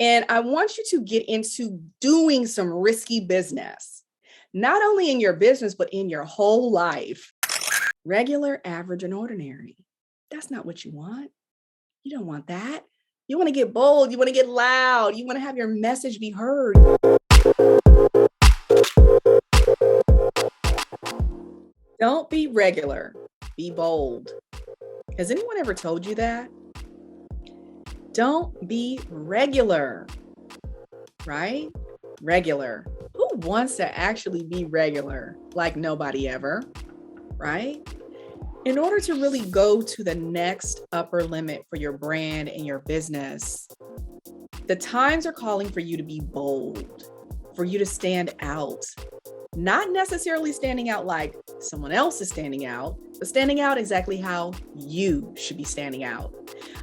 And I want you to get into doing some risky business, not only in your business, but in your whole life. Regular, average, and ordinary. That's not what you want. You don't want that. You want to get bold. You want to get loud. You want to have your message be heard. Don't be regular. Be bold. Has anyone ever told you that? Don't be regular, right? Regular. Who wants to actually be regular? Like nobody ever, right? In order to really go to the next upper limit for your brand and your business, the times are calling for you to be bold, for you to stand out. Not necessarily standing out like someone else is standing out, but standing out exactly how you should be standing out.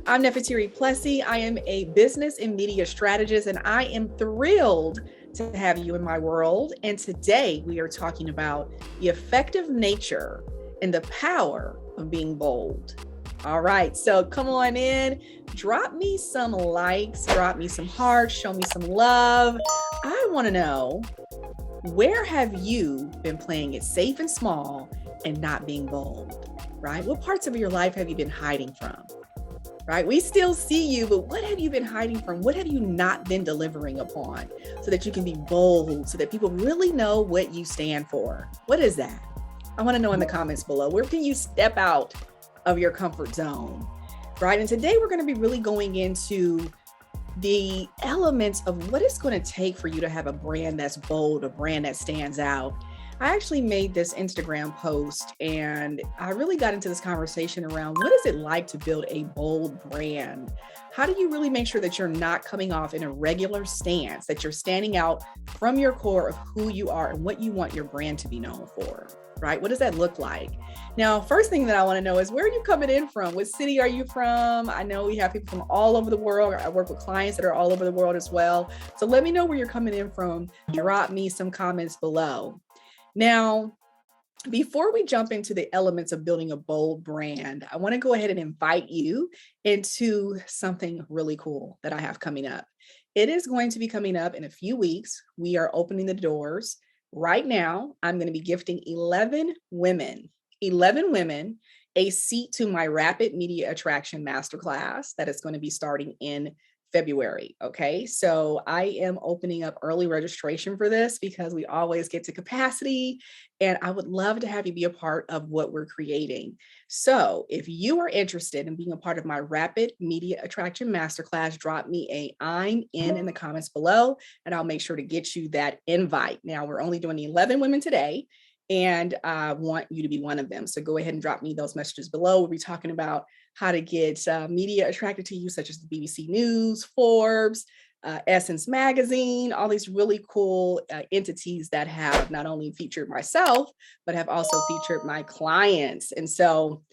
I'm Neferteri Plessy. I am a business and media strategist, and I am thrilled to have you in my world. And today we are talking about the effective nature and the power of being bold. All right, so come on in, drop me some likes, drop me some hearts, show me some love. I want to know, where have you been playing it safe and small and not being bold, right? What parts of your life have you been hiding from, right? We still see you, but what have you been hiding from? What have you not been delivering upon so that you can be bold, so that people really know what you stand for? What is that? I want to know in the comments below. Where can you step out of your comfort zone, right? And today we're going to be really going into the elements of what it's going to take for you to have a brand that's bold, a brand that stands out. I actually made this Instagram post and I really got into this conversation around what is it like to build a bold brand? How do you really make sure that you're not coming off in a regular stance, that you're standing out from your core of who you are and what you want your brand to be known for, right? What does that look like? Now, first thing that I want to know is, where are you coming in from? What city are you from? I know we have people from all over the world. I work with clients that are all over the world as well. So let me know where you're coming in from. Drop me some comments below. Now, before we jump into the elements of building a bold brand, I want to go ahead and invite you into something really cool that I have coming up. It is going to be coming up in a few weeks. We are opening the doors. Right now, I'm going to be gifting 11 women, a seat to my Rapid Media Attraction Masterclass that is going to be starting in February. Okay, so I am opening up early registration for this because we always get to capacity, and I would love to have you be a part of what we're creating. So if you are interested in being a part of my Rapid Media Attraction Masterclass, drop me a I'm in the comments below, and I'll make sure to get you that invite. Now, we're only doing 11 women today, and I want you to be one of them. So go ahead and drop me those messages below. We'll be talking about how to get media attracted to you, such as the BBC News, Forbes, Essence Magazine, all these really cool entities that have not only featured myself, but have also featured my clients. And so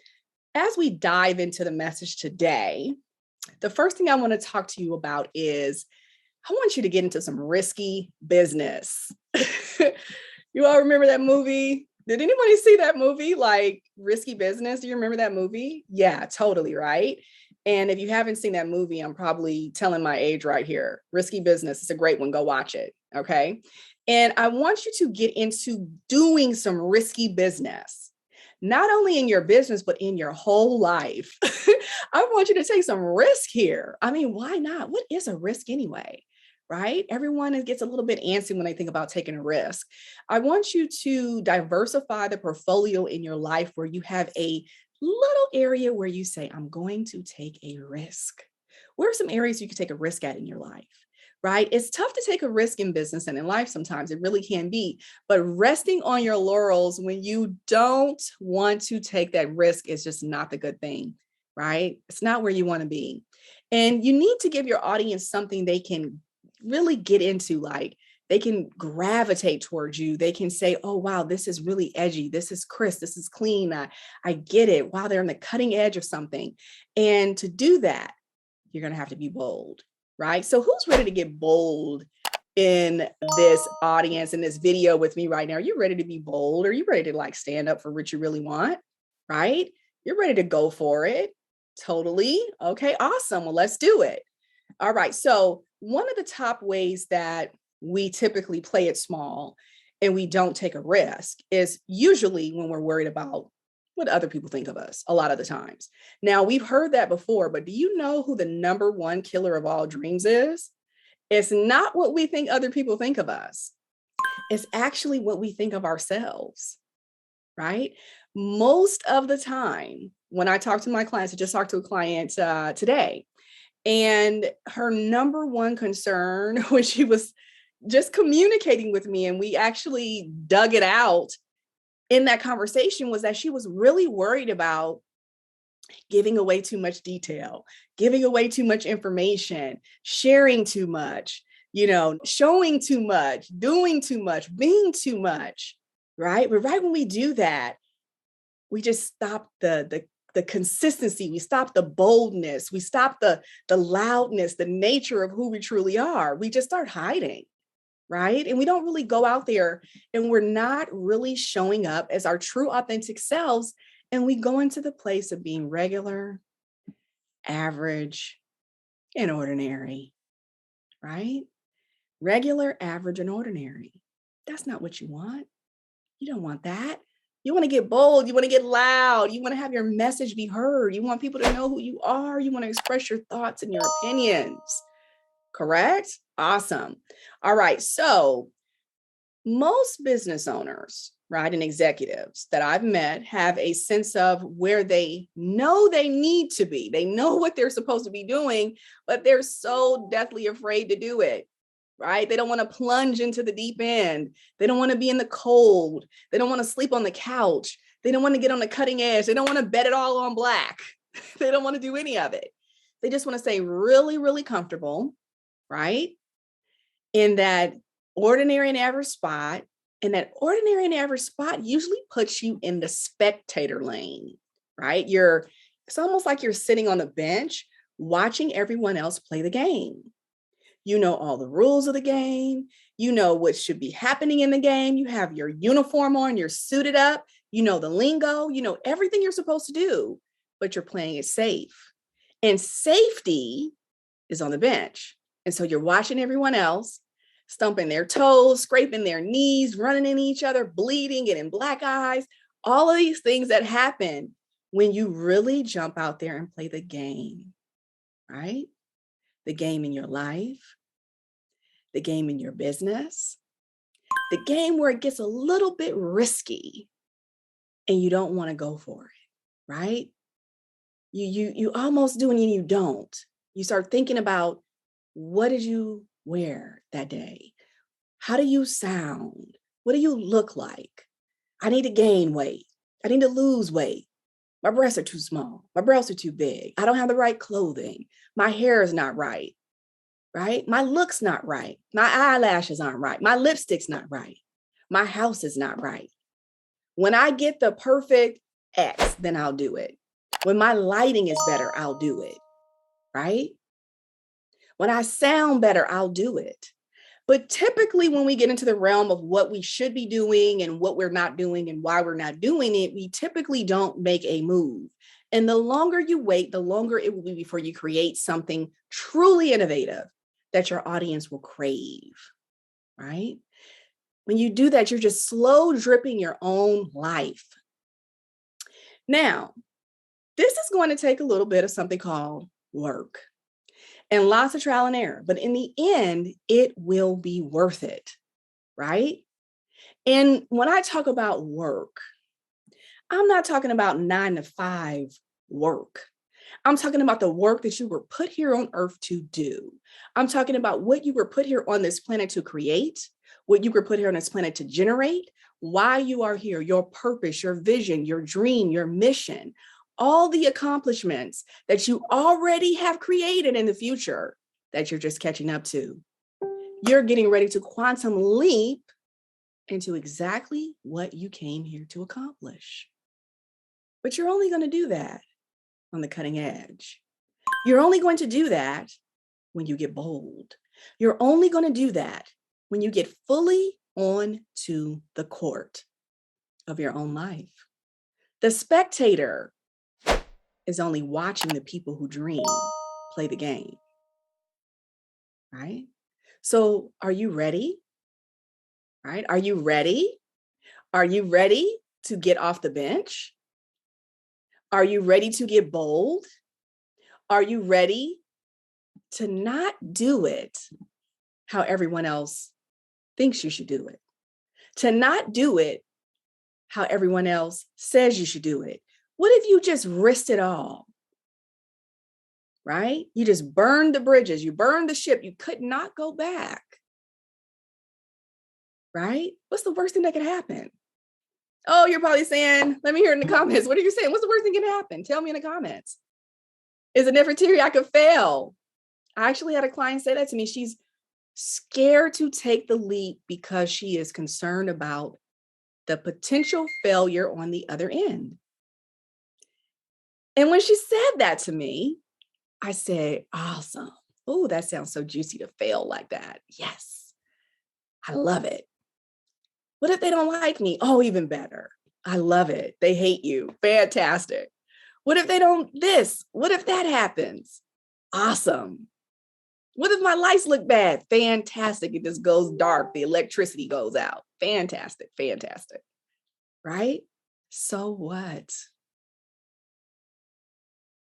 as we dive into the message today, the first thing I want to talk to you about is, I want you to get into some risky business. You all remember that movie? Did anybody see that movie, like Risky Business? Do you remember that movie? Yeah, totally, right? And if you haven't seen that movie, I'm probably telling my age right here. Risky Business, it's a great one. Go watch it, okay? And I want you to get into doing some risky business, not only in your business, but in your whole life. I want you to take some risk here. I mean, why not? What is a risk anyway? Right? Everyone gets a little bit antsy when they think about taking a risk. I want you to diversify the portfolio in your life where you have a little area where you say, I'm going to take a risk. Where are some areas you can take a risk at in your life? Right? It's tough to take a risk in business and in life sometimes. It really can be. But resting on your laurels when you don't want to take that risk is just not the good thing, right? It's not where you want to be. And you need to give your audience something they can really get into, like they can gravitate towards you. They can say, oh, wow, this is really edgy. This is crisp. This is clean. I get it. Wow, they're on the cutting edge of something. And to do that, you're going to have to be bold, right? So who's ready to get bold in this audience, in this video with me right now? Are you ready to be bold? Are you ready to like stand up for what you really want, right? You're ready to go for it. Totally. Okay, awesome. Well, let's do it. All right. So one of the top ways that we typically play it small and we don't take a risk is usually when we're worried about what other people think of us a lot of the times. Now, we've heard that before, but do you know who the number one killer of all dreams is? It's not what we think other people think of us. It's actually what we think of ourselves, right? Most of the time, when I talk to my clients, I just talked to a client today, and her number one concern when she was just communicating with me, and we actually dug it out in that conversation, was that she was really worried about giving away too much detail, giving away too much information, sharing too much, showing too much, doing too much, being too much, right? But right when we do that, we just stop the consistency, we stop the boldness, we stop the loudness, the nature of who we truly are. We just start hiding, right? And we don't really go out there, and we're not really showing up as our true authentic selves. And we go into the place of being regular, average, and ordinary, right? Regular, average, and ordinary. That's not what you want. You don't want that. You want to get bold. You want to get loud. You want to have your message be heard. You want people to know who you are. You want to express your thoughts and your opinions. Correct? Awesome. All right. So most business owners, right, and executives that I've met have a sense of where they know they need to be. They know what they're supposed to be doing, but they're so deathly afraid to do it, right? They don't want to plunge into the deep end. They don't want to be in the cold. They don't want to sleep on the couch. They don't want to get on the cutting edge. They don't want to bet it all on black. They don't want to do any of it. They just want to stay really, really comfortable, right, in that ordinary and average spot. And that ordinary and average spot usually puts you in the spectator lane, right? It's almost like you're sitting on the bench watching everyone else play the game. You know all the rules of the game. You know what should be happening in the game. You have your uniform on, you're suited up. You know the lingo, you know everything you're supposed to do, but you're playing it safe. And safety is on the bench. And so you're watching everyone else stumping their toes, scraping their knees, running into each other, bleeding, getting black eyes, all of these things that happen when you really jump out there and play the game, right? The game in your life, the game in your business, the game where it gets a little bit risky and you don't want to go for it, right? You almost do and you don't. You start thinking about, what did you wear that day? How do you sound? What do you look like? I need to gain weight. I need to lose weight. My breasts are too small. My breasts are too big. I don't have the right clothing. My hair is not right, right? My look's not right. My eyelashes aren't right. My lipstick's not right. My house is not right. When I get the perfect X, then I'll do it. When my lighting is better, I'll do it, right? When I sound better, I'll do it. But typically, when we get into the realm of what we should be doing and what we're not doing and why we're not doing it, we typically don't make a move. And the longer you wait, the longer it will be before you create something truly innovative that your audience will crave, right? When you do that, you're just slow dripping your own life. Now, this is going to take a little bit of something called work and lots of trial and error, but in the end, it will be worth it, right? And when I talk about work, I'm not talking about 9 to 5 work. I'm talking about the work that you were put here on earth to do. I'm talking about what you were put here on this planet to create, what you were put here on this planet to generate, why you are here, your purpose, your vision, your dream, your mission, all the accomplishments that you already have created in the future that you're just catching up to. You're getting ready to quantum leap into exactly what you came here to accomplish. But you're only going to do that on the cutting edge. You're only going to do that when you get bold. You're only going to do that when you get fully onto the court of your own life. The spectator is only watching the people who dream play the game, right? So are you ready? Right? Are you ready? Are you ready to get off the bench? Are you ready to get bold? Are you ready to not do it how everyone else thinks you should do it? To not do it how everyone else says you should do it? What if you just risked it all? Right? You just burned the bridges, you burned the ship, you could not go back. Right? What's the worst thing that could happen? Oh, you're probably saying, let me hear in the comments. What are you saying? What's the worst thing that can happen? Tell me in the comments. Is it Neferteri I could fail? I actually had a client say that to me. She's scared to take the leap because she is concerned about the potential failure on the other end. And when she said that to me, I said, awesome. Oh, that sounds so juicy to fail like that. Yes, I love it. What if they don't like me? Oh, even better. I love it. They hate you. Fantastic. What if they don't this? What if that happens? Awesome. What if my lights look bad? Fantastic. It just goes dark. The electricity goes out. Fantastic. Fantastic. Right? So what?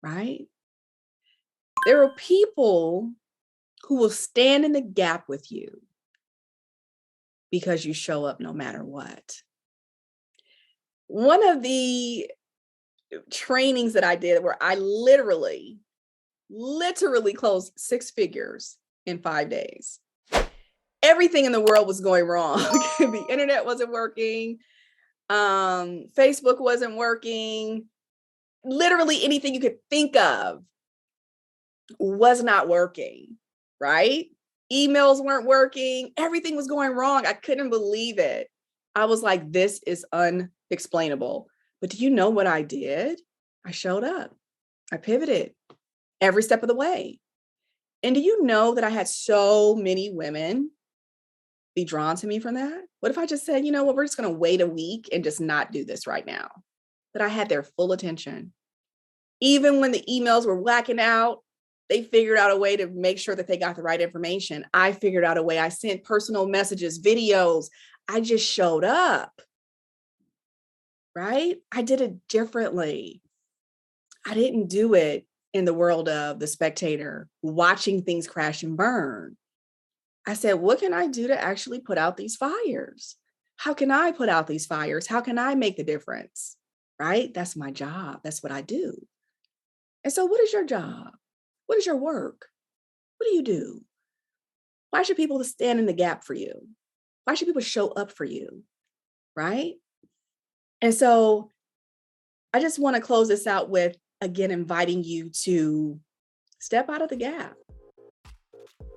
Right? There are people who will stand in the gap with you because you show up no matter what. One of the trainings that I did where I literally closed 6 figures in 5 days. Everything in the world was going wrong. The internet wasn't working. Facebook wasn't working. Literally anything you could think of was not working, right? Emails weren't working. Everything was going wrong. I couldn't believe it. I was like, this is unexplainable. But do you know what I did? I showed up. I pivoted every step of the way. And do you know that I had so many women be drawn to me from that? What if I just said, you know what, we're just going to wait a week and just not do this right now? But I had their full attention. Even when the emails were whacking out, they figured out a way to make sure that they got the right information. I figured out a way. I sent personal messages, videos. I just showed up, right? I did it differently. I didn't do it in the world of the spectator, watching things crash and burn. I said, what can I do to actually put out these fires? How can I put out these fires? How can I make the difference? Right? That's my job. That's what I do. And so what is your job? What is your work? What do you do? Why should people stand in the gap for you? Why should people show up for you? Right? And so I just want to close this out with, again, inviting you to step out of the gap,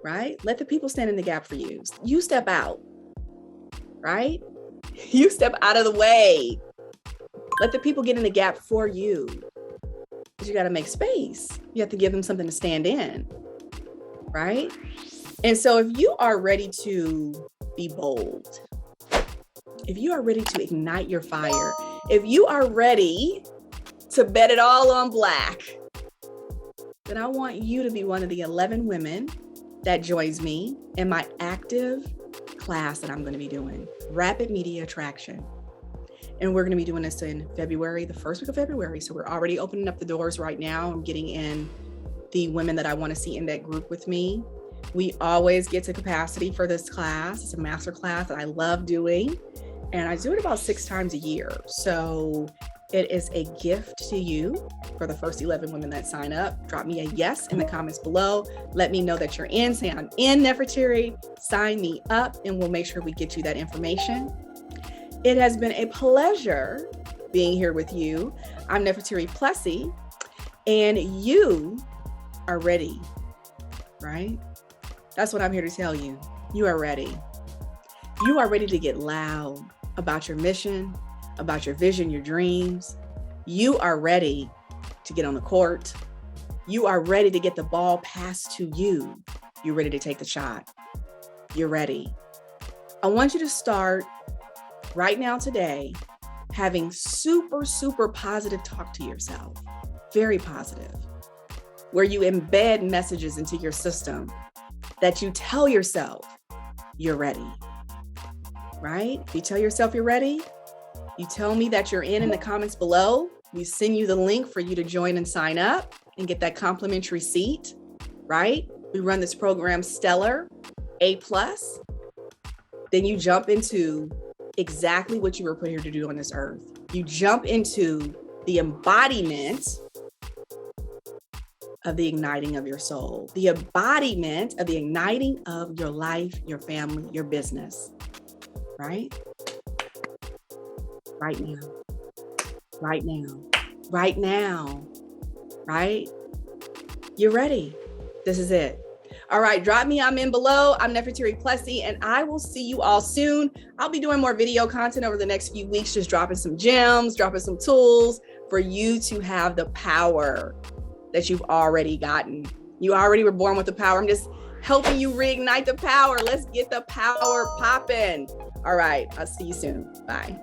right? Let the people stand in the gap for you. You step out, right? You step out of the way. Let the people get in the gap for you. Because you got to make space. You have to give them something to stand in, right? And so if you are ready to be bold, if you are ready to ignite your fire, if you are ready to bet it all on black, then I want you to be one of the 11 women that joins me in my active class that I'm going to be doing, Rapid Media Attraction. And we're going to be doing this in February, the first week of February. So we're already opening up the doors right now. I'm getting in the women that I want to see in that group with me. We always get to capacity for this class. It's a master class that I love doing. And I do it about 6 times a year. So it is a gift to you for the first 11 women that sign up. Drop me a yes in the comments below. Let me know that you're in. Say I'm in Neferteri. Sign me up and we'll make sure we get you that information. It has been a pleasure being here with you. I'm Neferteri Plessy, and you are ready, right? That's what I'm here to tell you. You are ready. You are ready to get loud about your mission, about your vision, your dreams. You are ready to get on the court. You are ready to get the ball passed to you. You're ready to take the shot. You're ready. I want you to start right now today, having super positive talk to yourself, very positive, where you embed messages into your system that you tell yourself you're ready, right? If you tell yourself you're ready, you tell me that you're in the comments below. We send you the link for you to join and sign up and get that complimentary seat, right? We run this program stellar, A+. Then you jump into exactly what you were put here to do on this earth. You jump into the embodiment of the igniting of your soul, the embodiment of the igniting of your life, your family, your business, right? Right now, right now, right now, right? You're ready. This is it. All right, drop me, I'm in below. I'm Neferteri Plessy, and I will see you all soon. I'll be doing more video content over the next few weeks, just dropping some gems, dropping some tools for you to have the power that you've already gotten. You already were born with the power. I'm just helping you reignite the power. Let's get the power popping. All right, I'll see you soon. Bye.